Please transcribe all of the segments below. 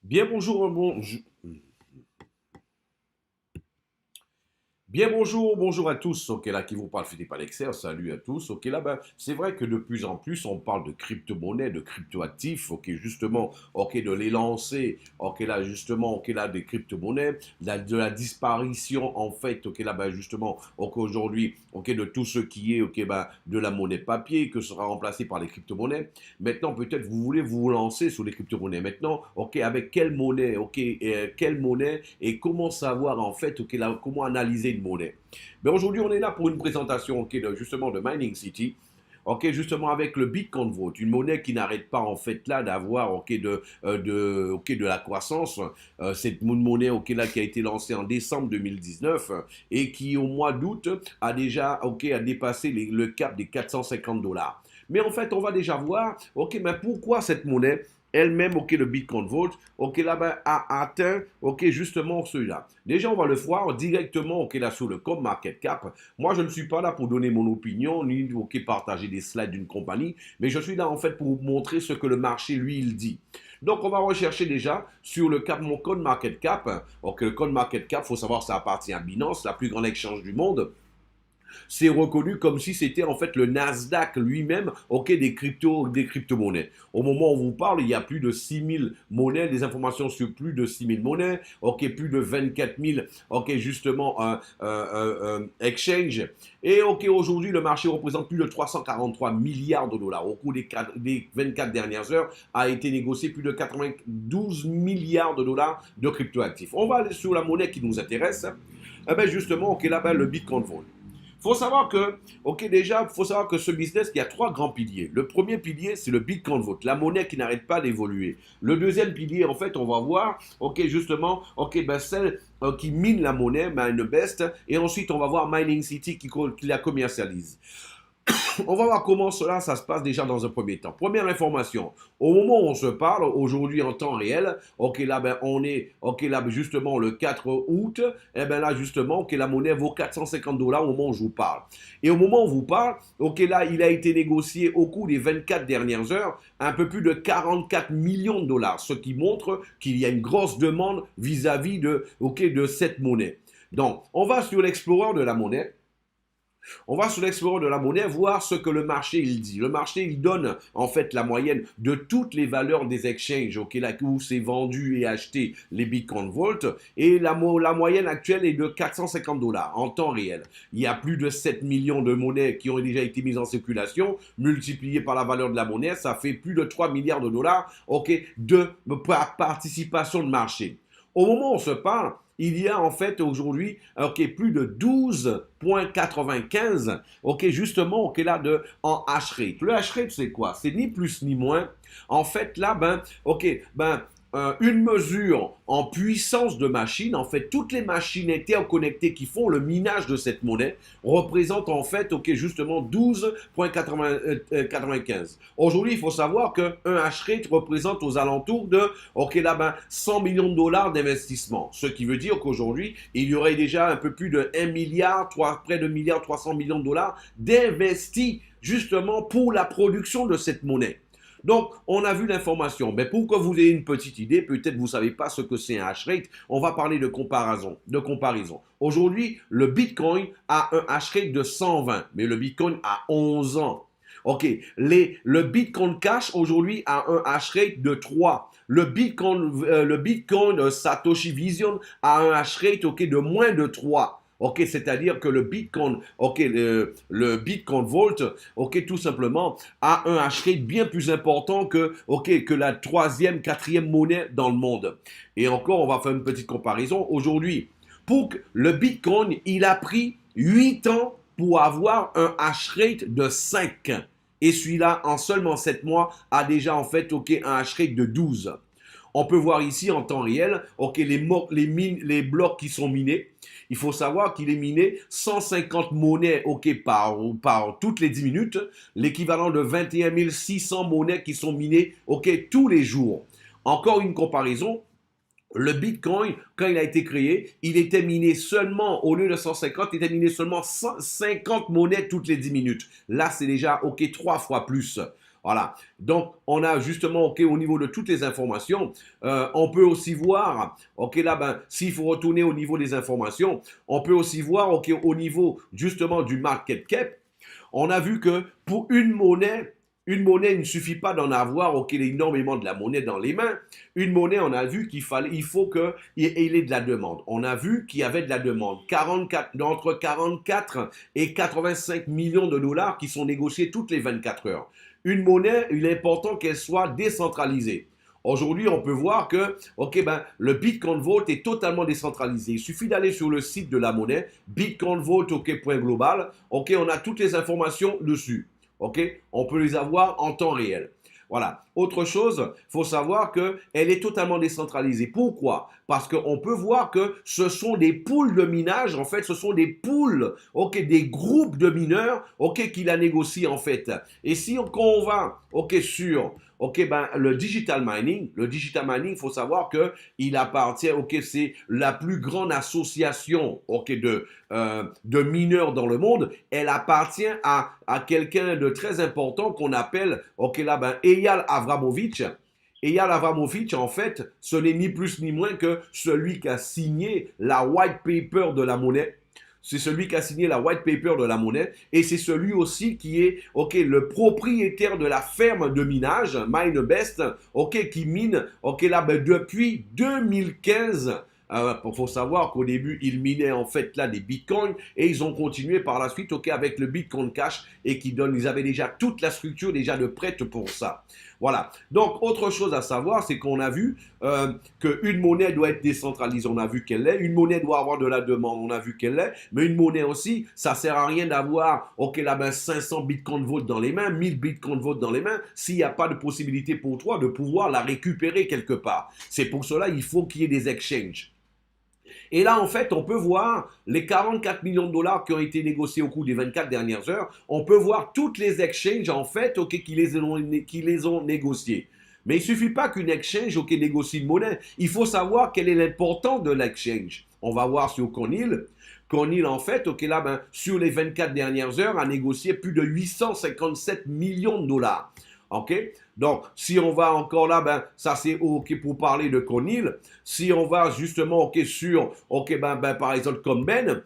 Bien bonjour, Bien bonjour, bonjour à tous. Ok, là qui vous parle Philippe Alexer, salut à tous. Ok, là ben, c'est vrai que de plus en plus on parle de crypto-monnaies, de crypto-actifs. Ok, justement, ok, de les lancer. Ok, là justement, ok, là des crypto-monnaies, de la disparition en fait. Ok, là ben justement, ok aujourd'hui, ok de tout ce qui est ok ben de la monnaie papier que sera remplacé par les crypto-monnaies. Maintenant, peut-être vous voulez vous lancer sur les crypto-monnaies. Maintenant, ok, avec quelle monnaie, ok, quelle monnaie et comment savoir en fait, ok, là, comment analyser une monnaie. Mais aujourd'hui, on est là pour une présentation, ok, justement de Mining City. Ok, justement avec le Bitcoin Vault, une monnaie qui n'arrête pas en fait là d'avoir ok ok de la croissance. C'est une monnaie ok là qui a été lancée en décembre 2019 et qui au mois d'août a déjà ok a dépassé le cap des 450 $. Mais en fait, on va déjà voir, ok, mais pourquoi cette monnaie elle-même, ok, le Bitcoin Vault, ok, là-bas, a atteint, ok, justement celui-là. Déjà, on va le voir directement, ok, là, sur le CoinMarketCap. Moi, je ne suis pas là pour donner mon opinion, ni, ok, partager des slides d'une compagnie, mais je suis là, en fait, pour vous montrer ce que le marché, lui, il dit. Donc, on va rechercher déjà sur le cap, mon CoinMarketCap. Ok, le CoinMarketCap, il faut savoir, ça appartient à Binance, la plus grande exchange du monde. C'est reconnu comme si c'était en fait le Nasdaq lui-même, ok, des crypto-monnaies. Au moment où on vous parle, il y a plus de 6000 monnaies, des informations sur plus de 6000 monnaies, ok, plus de 24 000, ok, justement, exchange. Et ok, aujourd'hui, le marché représente plus de 343 milliards de dollars. Au cours des 24 dernières heures, a été négocié plus de 92 milliards de dollars de cryptoactifs. On va aller sur la monnaie qui nous intéresse. Eh ben justement, ok, là-bas, le Bitcoin Vault. Faut savoir que, ok, déjà, faut savoir que ce business, il y a trois grands piliers. Le premier pilier, c'est le Bitcoin Vault, la monnaie qui n'arrête pas d'évoluer. Le deuxième pilier, en fait, on va voir, ok, justement, ok, ben celle qui mine la monnaie, MineBest, et ensuite on va voir Mining City qui la commercialise. On va voir comment cela, ça se passe déjà dans un premier temps. Première information, au moment où on se parle, aujourd'hui en temps réel, ok là ben on est, ok là ben, justement le 4 août, et ben là justement, ok la monnaie vaut 450 $ au moment où je vous parle. Et au moment où on vous parle, ok là il a été négocié au cours des 24 dernières heures un peu plus de 44 millions de dollars, ce qui montre qu'il y a une grosse demande vis-à-vis de, ok, de cette monnaie. Donc, on va sur l'explorer de la monnaie. On va sur l'explorer de la monnaie voir ce que le marché il dit. Le marché il donne en fait la moyenne de toutes les valeurs des exchanges okay, là, où c'est vendu et acheté les Bitcoin Vault et la moyenne actuelle est de 450 $ en temps réel. Il y a plus de 7 millions de monnaies qui ont déjà été mises en circulation, multipliées par la valeur de la monnaie, ça fait plus de 3 milliards de dollars okay, de participation de marché. Au moment où on se parle, il y a en fait aujourd'hui okay, plus de 12,95 ok, justement ok, là de, en hash rate. Le hash rate, c'est quoi? C'est ni plus ni moins. En fait, là, ben, ok, ben, une mesure en puissance de machine, en fait, toutes les machines interconnectées qui font le minage de cette monnaie représentent en fait, ok, justement 12,95. Aujourd'hui, il faut savoir qu'un hash rate représente aux alentours de, ok, là, ben, 100 millions de dollars d'investissement. Ce qui veut dire qu'aujourd'hui, il y aurait déjà un peu plus de 1 milliard, près de 1 milliard 300 millions de dollars d'investis justement pour la production de cette monnaie. Donc, on a vu l'information. Mais pour que vous ayez une petite idée, peut-être vous ne savez pas ce que c'est un hash rate, on va parler de comparaison. Aujourd'hui, le Bitcoin a un hash rate de 120, mais le Bitcoin a 11 ans. OK, le Bitcoin Cash aujourd'hui a un hash rate de 3. Le Bitcoin Satoshi Vision a un hash rate okay, de moins de 3. Ok, c'est-à-dire que le Bitcoin, ok, le Bitcoin Vault, ok, tout simplement, a un hash rate bien plus important que, ok, que la troisième, quatrième monnaie dans le monde. Et encore, on va faire une petite comparaison. Aujourd'hui, pour que le Bitcoin, il a pris 8 ans pour avoir un hash rate de 5. Et celui-là, en seulement 7 mois, a déjà en fait ok, un hash rate de 12. On peut voir ici en temps réel ok, les blocs qui sont minés. Il faut savoir qu'il est miné 150 monnaies ok, par toutes les 10 minutes, l'équivalent de 21 600 monnaies qui sont minées ok, tous les jours. Encore une comparaison, le Bitcoin, quand il a été créé, il était miné seulement, au lieu de 150, il était miné seulement 50 monnaies toutes les 10 minutes. Là, c'est déjà, ok, 3 fois plus. Voilà. Donc, on a justement, OK, au niveau de toutes les informations, on peut aussi voir, OK, là, ben, s'il faut retourner au niveau des informations, on peut aussi voir, OK, au niveau justement du market cap, on a vu que pour une monnaie, il ne suffit pas d'en avoir, OK, énormément de la monnaie dans les mains. Une monnaie, on a vu il faut qu'il y ait de la demande. On a vu qu'il y avait de la demande. Entre 44 et 85 millions de dollars qui sont négociés toutes les 24 heures. Une monnaie, il est important qu'elle soit décentralisée. Aujourd'hui, on peut voir que le Bitcoin Vault est totalement décentralisé. Il suffit d'aller sur le site de la monnaie, bitcoinvault.global. OK, on a toutes les informations dessus. OK, on peut les avoir en temps réel. Voilà. Autre chose, il faut savoir qu'elle est totalement décentralisée. Pourquoi? Parce qu'on peut voir que ce sont des poules de minage. En fait, ce sont des poules, OK, des groupes de mineurs, OK, qui la négocient en fait. Et si quand on va, OK, sur le digital mining, il faut savoir que il appartient, c'est la plus grande association, de mineurs dans le monde. Elle appartient à quelqu'un de très important qu'on appelle, Eyal Avramovich. Eyal Avramovich, en fait, ce n'est ni plus ni moins que celui qui a signé la white paper de la monnaie. C'est celui qui a signé la white paper de la monnaie et c'est celui aussi qui est le propriétaire de la ferme de minage MineBest qui mine depuis 2015. Il faut savoir qu'au début, ils minaient en fait là des bitcoins et ils ont continué par la suite avec le Bitcoin Cash et ils avaient déjà toute la structure déjà de prête pour ça. Voilà. Donc, autre chose à savoir, c'est qu'on a vu qu'une monnaie doit être décentralisée. On a vu qu'elle l'est. Une monnaie doit avoir de la demande. On a vu qu'elle l'est. Mais une monnaie aussi, ça sert à rien d'avoir 500 Bitcoin Vault dans les mains, 1000 Bitcoin Vault dans les mains, s'il n'y a pas de possibilité pour toi de pouvoir la récupérer quelque part. C'est pour cela qu'il faut qu'il y ait des exchanges. Et là, en fait, on peut voir les 44 millions de dollars qui ont été négociés au cours des 24 dernières heures. On peut voir toutes les exchanges, en fait, qui les ont négociés. Mais il ne suffit pas qu'une exchange, négocie une monnaie. Il faut savoir quel est l'importance de l'exchange. On va voir sur Conil. Conil, en fait, sur les 24 dernières heures, a négocié plus de 857 millions de dollars. OK? Donc, si on va encore là, ça c'est OK pour parler de Conil. Si on va justement sur, par exemple, Conben,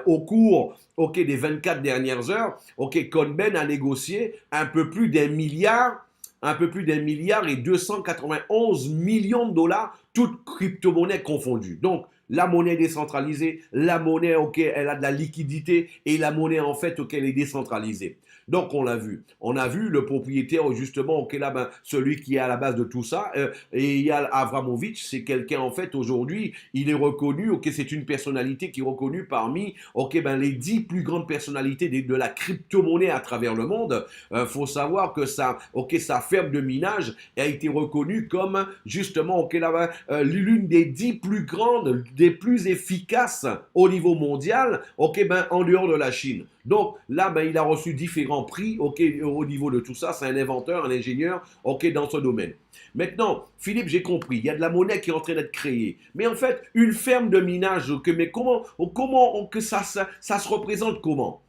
au cours, des 24 dernières heures, Conben a négocié un peu plus d'un milliard et 291 millions de dollars, toutes crypto-monnaies confondues. Donc, la monnaie décentralisée, la monnaie, elle a de la liquidité et la monnaie, en fait, elle est décentralisée. Donc, on l'a vu. On a vu le propriétaire, justement, celui qui est à la base de tout ça, Eyal Avramovich, c'est quelqu'un, en fait, aujourd'hui, il est reconnu, c'est une personnalité qui est reconnue parmi, les 10 plus grandes personnalités de la crypto-monnaie à travers le monde. Faut savoir que sa ferme de minage a été reconnue comme, justement, l'une des 10 plus grandes, des plus efficaces au niveau mondial, en dehors de la Chine. Donc là, il a reçu différents prix au niveau de tout ça. C'est un inventeur, un ingénieur dans ce domaine. Maintenant, Philippe, j'ai compris, il y a de la monnaie qui est en train d'être créée. Mais en fait, une ferme de minage, mais comment que ça se représente comment?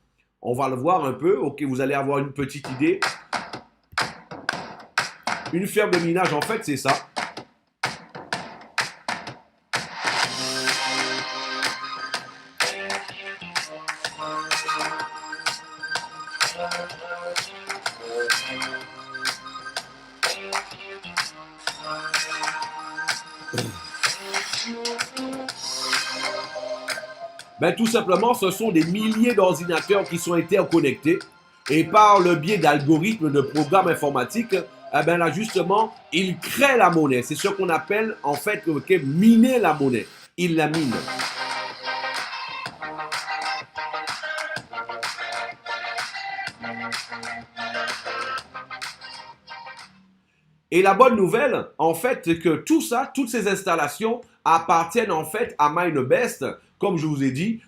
On va le voir un peu, vous allez avoir une petite idée. Une ferme de minage, en fait, c'est ça. Tout simplement, ce sont des milliers d'ordinateurs qui sont interconnectés et par le biais d'algorithmes de programmes informatiques, là justement, ils créent la monnaie. C'est ce qu'on appelle en fait miner la monnaie. Ils la minent. Et la bonne nouvelle, en fait, c'est que tout ça, toutes ces installations appartiennent en fait à MineBest, comme je vous ai dit,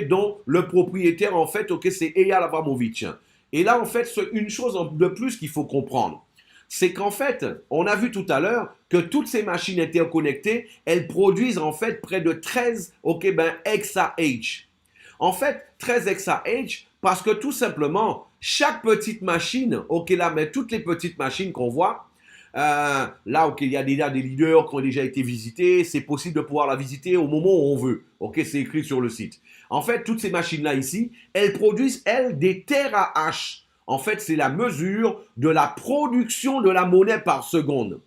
dont le propriétaire, en fait, c'est Eyal Avramovich. Et là, en fait, c'est une chose de plus qu'il faut comprendre. C'est qu'en fait, on a vu tout à l'heure que toutes ces machines interconnectées, elles produisent en fait près de 13 exahash. En fait, 13 exahash parce que tout simplement, chaque petite machine, ok, là, mais toutes les petites machines qu'on voit, là, ok, il y a déjà des leaders qui ont déjà été visités. C'est possible de pouvoir la visiter au moment où on veut. Ok, c'est écrit sur le site. En fait, toutes ces machines-là ici, elles produisent, elles, des TH. En fait, c'est la mesure de la production de la monnaie par seconde.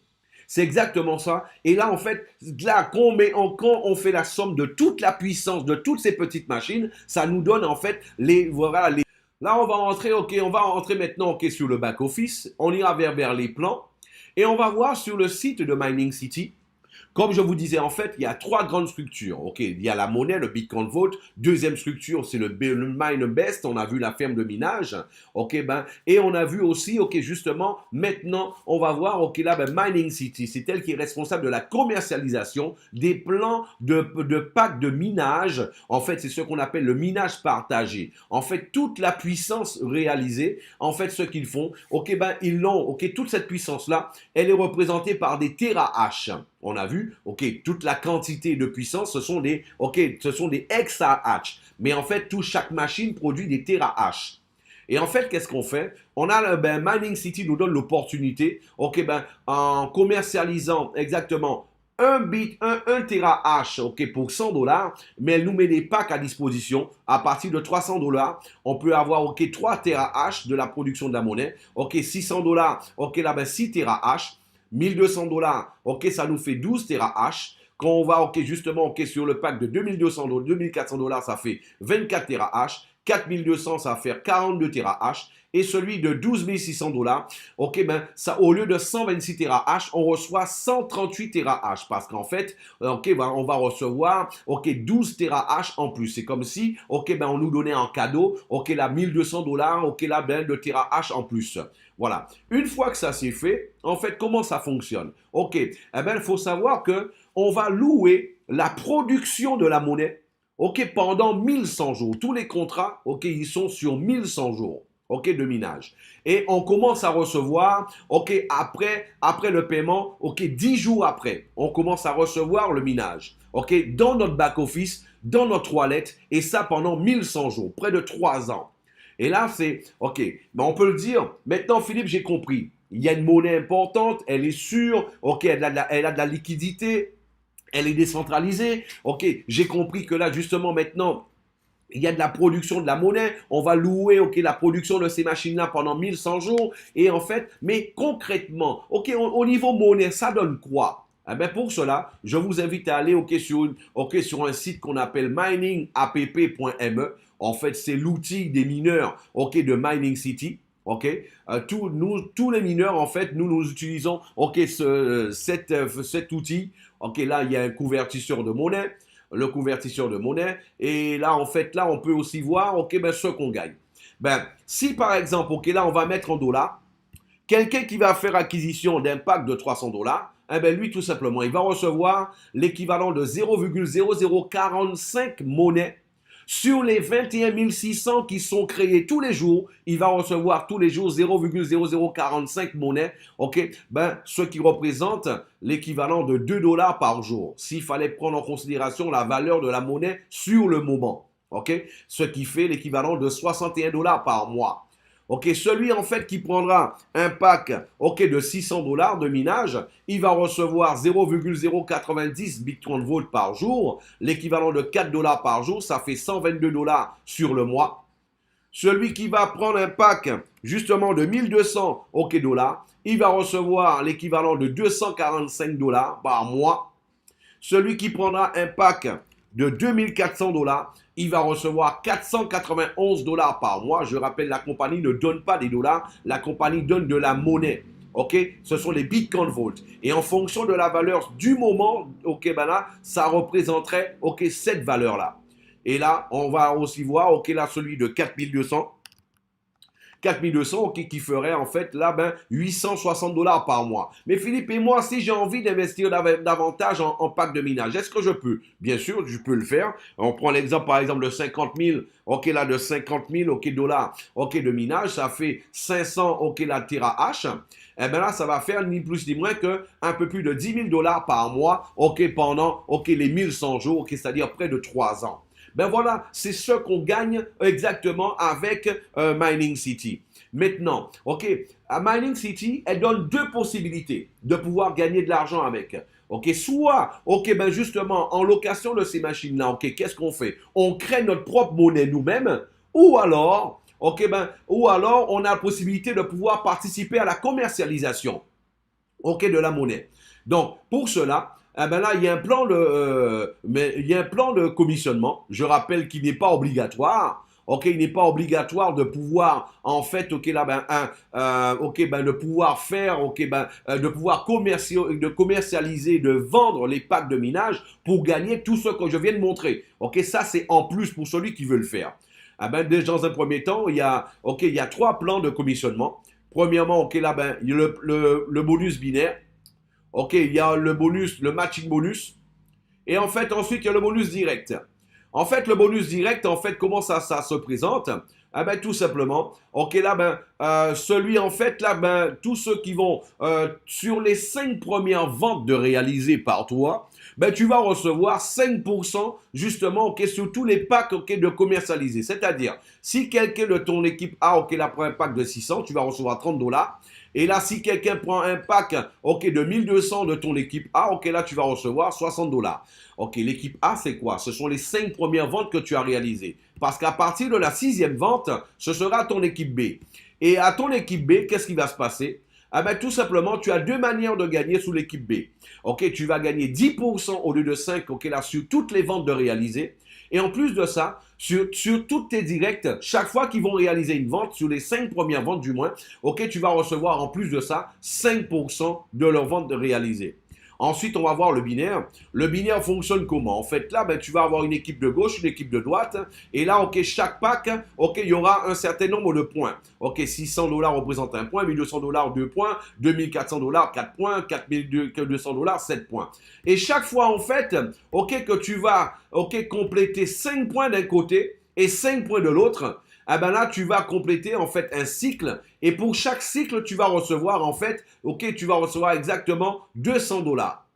C'est exactement ça. Et là, en fait, là, quand on fait la somme de toute la puissance de toutes ces petites machines, ça nous donne, en fait, voilà, là, on va rentrer, ok, on va rentrer maintenant, ok, sur le back-office. On ira vers les plans. Et on va voir sur le site de Mining City, comme je vous disais, en fait, il y a trois grandes structures. Ok, il y a la monnaie, le Bitcoin Vault. Deuxième structure, c'est le MineBest. On a vu la ferme de minage. Ok, et on a vu aussi, ok, justement, maintenant, on va voir, ok, là, Mining City, c'est elle qui est responsable de la commercialisation des plans de packs de minage. En fait, c'est ce qu'on appelle le minage partagé. En fait, toute la puissance réalisée, en fait, ce qu'ils font, ok, ils l'ont, ok, toute cette puissance-là, elle est représentée par des terahash. On a vu, ok, toute la quantité de puissance, ce sont des exahash. Mais en fait, chaque machine produit des terahash. Et en fait, qu'est-ce qu'on fait? On a, Mining City nous donne l'opportunité, ok, en commercialisant exactement un terahash, ok, pour $100, mais elle nous met des packs à disposition. À partir de $300, on peut avoir, ok, 3 terahash de la production de la monnaie. Ok, $600, ok, là, 6 terahash. $1,200, ok, ça nous fait 12 terahash. Quand on va, ok, justement, ok, sur le pack de $2,200, $2,400, ça fait 24 terahash. 4,200, ça va faire 42 terahash. Et celui de $12,600, ok, ça, au lieu de 126 terahash, on reçoit 138 terahash. Parce qu'en fait, ok, on va recevoir, ok, 12 terahash en plus. C'est comme si, ok, on nous donnait en cadeau, ok, là, $1,200, ok, là, de terahash en plus. Voilà. Une fois que ça c'est fait, en fait, comment ça fonctionne? Ok, il faut savoir que on va louer la production de la monnaie, ok, pendant 1100 jours. Tous les contrats, ok, ils sont sur 1100 jours, ok, de minage. Et on commence à recevoir, ok, après le paiement, ok, 10 jours après, on commence à recevoir le minage, ok, dans notre back-office, dans notre wallet, et ça pendant 1100 jours, près de 3 ans. Et là, c'est, ok, on peut le dire. Maintenant, Philippe, j'ai compris. Il y a une monnaie importante, elle est sûre, ok, elle a de la liquidité, elle est décentralisée. Ok, j'ai compris que là, justement, maintenant, il y a de la production de la monnaie. On va louer, ok, la production de ces machines-là pendant 1100 jours. Et en fait, mais concrètement, ok, au niveau monnaie, ça donne quoi? Pour cela, je vous invite à aller sur un site qu'on appelle miningapp.me. En fait, c'est l'outil des mineurs, ok, de Mining City. Ok, tous les mineurs, en fait, nous utilisons, ok, cet outil. Ok, là, il y a un convertisseur de monnaie, le convertisseur de monnaie. Et là, en fait, là, on peut aussi voir, ok, ce qu'on gagne. Si par exemple, ok, là, on va mettre en dollars, quelqu'un qui va faire acquisition d'un pack de $300, lui, tout simplement, il va recevoir l'équivalent de 0,0045 monnaies sur les 21 600 qui sont créés tous les jours. Il va recevoir tous les jours 0,0045 monnaies, ok, ce qui représente l'équivalent de $2 par jour. S'il fallait prendre en considération la valeur de la monnaie sur le moment, ok, ce qui fait l'équivalent de $61 par mois. Ok, celui en fait qui prendra un pack, ok, de $600 de minage, il va recevoir 0,090 Bitcoin Vault par jour, l'équivalent de $4 par jour, ça fait $122 sur le mois. Celui qui va prendre un pack justement de 1200 dollars, il va recevoir l'équivalent de $245 par mois. Celui qui prendra un pack de $2,400, il va recevoir $491 par mois. Je rappelle, la compagnie ne donne pas des dollars, la compagnie donne de la monnaie. Ok, ce sont les Bitcoin Vault. Et en fonction de la valeur du moment, ok, là, ça représenterait, ok, cette valeur-là. Et là, on va aussi voir, ok, là, celui de 4200. 4200, ok, qui ferait en fait là, $860 par mois. Mais Philippe et moi, si j'ai envie d'investir davantage en pack de minage, est-ce que je peux? Bien sûr, je peux le faire. On prend l'exemple, par exemple, de 50 000, ok, là, de 50 000, ok, dollars, ok, de minage, ça fait 500, ok, la terahash. Là, ça va faire ni plus ni moins que un peu plus de $10 000 par mois, ok, pendant, ok, les 1100 jours, ok, c'est-à-dire près de 3 ans. Ben voilà, c'est ce qu'on gagne exactement avec Mining City. Maintenant, ok, à Mining City, elle donne deux possibilités de pouvoir gagner de l'argent avec. Ok, soit, ok, ben justement, en location de ces machines-là, ok, qu'est-ce qu'on fait? On crée notre propre monnaie nous-mêmes, ou alors, ok, ben, ou alors on a la possibilité de pouvoir participer à la commercialisation, ok, de la monnaie. Donc, pour cela, eh ben là, il y a un plan il y a un plan de commissionnement. Je rappelle qu'il n'est pas obligatoire. Ok, il n'est pas obligatoire de pouvoir, en fait, ok, là, ben, ok, ben, de pouvoir faire, ok, ben, de pouvoir commercialiser, de vendre les packs de minage pour gagner tout ce que je viens de montrer. Ok, ça, c'est en plus pour celui qui veut le faire. Ah ben, déjà, dans un premier temps, ok, il y a trois plans de commissionnement. Premièrement, ok, là, ben, il y a le bonus binaire. Ok, il y a le bonus, le matching bonus. Et en fait, ensuite, il y a le bonus direct. En fait, le bonus direct, en fait, comment ça se présente? Ah ben, tout simplement, ok, là, ben, celui, en fait, là, ben, tous ceux qui vont sur les 5 premières ventes de réaliser par toi, ben, tu vas recevoir 5% justement, ok, sur tous les packs, ok, de commercialiser. C'est-à-dire, si quelqu'un de ton équipe a, ok, là, prend un pack de 600, tu vas recevoir 30 dollars. Et là, si quelqu'un prend un pack, ok, de 1200 de ton équipe A, ok, là, tu vas recevoir 60 dollars. Ok, l'équipe A, c'est quoi? Ce sont les 5 premières ventes que tu as réalisées. Parce qu'à partir de la 6e vente, ce sera ton équipe B. Et à ton équipe B, qu'est-ce qui va se passer? Ah ben, tout simplement, tu as deux manières de gagner sous l'équipe B. Ok, tu vas gagner 10% au lieu de 5, ok, là, sur toutes les ventes de réaliser. Et en plus de ça, sur toutes tes directs, chaque fois qu'ils vont réaliser une vente, sur les 5 premières ventes du moins, ok, tu vas recevoir en plus de ça 5% de leur vente de réalisée. Ensuite, on va voir le binaire. Le binaire fonctionne comment? En fait, là, ben, tu vas avoir une équipe de gauche, une équipe de droite. Et là, ok, chaque pack, ok, il y aura un certain nombre de points. Ok, 600 dollars représente un point, 1200 dollars 2 points, 2400 dollars 4 points, 4200 dollars 7 points. Et chaque fois, en fait, ok, que tu vas, ok, compléter 5 points d'un côté et 5 points de l'autre, ah ben là, tu vas compléter en fait un cycle. Et pour chaque cycle, tu vas recevoir en fait, ok, tu vas recevoir exactement 200 dollars.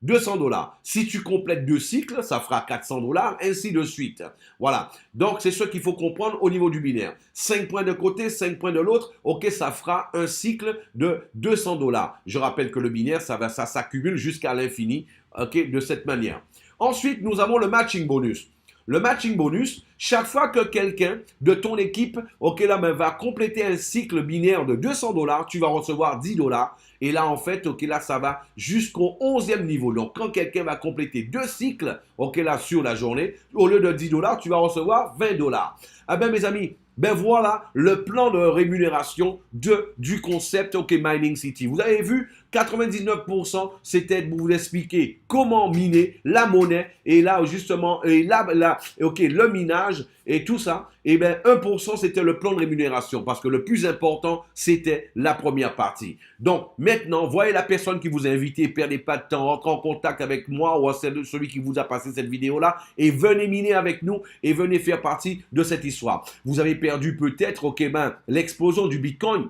200 dollars. Si tu complètes deux cycles, ça fera 400 dollars, ainsi de suite. Voilà. Donc, c'est ce qu'il faut comprendre au niveau du binaire. 5 points de côté, 5 points de l'autre. Ok, ça fera un cycle de 200 dollars. Je rappelle que le binaire, ça s'accumule jusqu'à l'infini, ok, de cette manière. Ensuite, nous avons le matching bonus. Le matching bonus, chaque fois que quelqu'un de ton équipe, ok, là, ben, va compléter un cycle binaire de 200 dollars, tu vas recevoir 10 dollars. Et là, en fait, ok, là, ça va jusqu'au 11e niveau. Donc, quand quelqu'un va compléter deux cycles, ok, là, sur la journée, au lieu de 10 dollars, tu vas recevoir 20 dollars. Ah ben, mes amis, ben voilà le plan de rémunération du concept OK Mining City. Vous avez vu, 99% c'était de vous expliquer comment miner la monnaie et là justement OK, le minage et tout ça. Et bien 1% c'était le plan de rémunération parce que le plus important c'était la première partie. Donc maintenant, voyez la personne qui vous a invité, perdez pas de temps, rentrez en contact avec moi ou celui qui vous a passé cette vidéo là et venez miner avec nous et venez faire partie de cette histoire. Vous avez perdu peut-être, ok, ben, l'explosion du Bitcoin.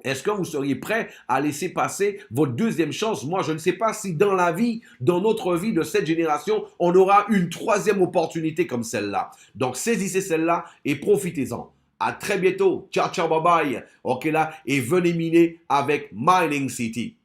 Est-ce que vous seriez prêt à laisser passer votre deuxième chance? Moi, je ne sais pas si dans la vie, dans notre vie de cette génération, on aura une troisième opportunité comme celle-là. Donc, saisissez celle-là et profitez-en. À très bientôt. Ciao, ciao, bye bye. Ok, là, et venez miner avec Mining City.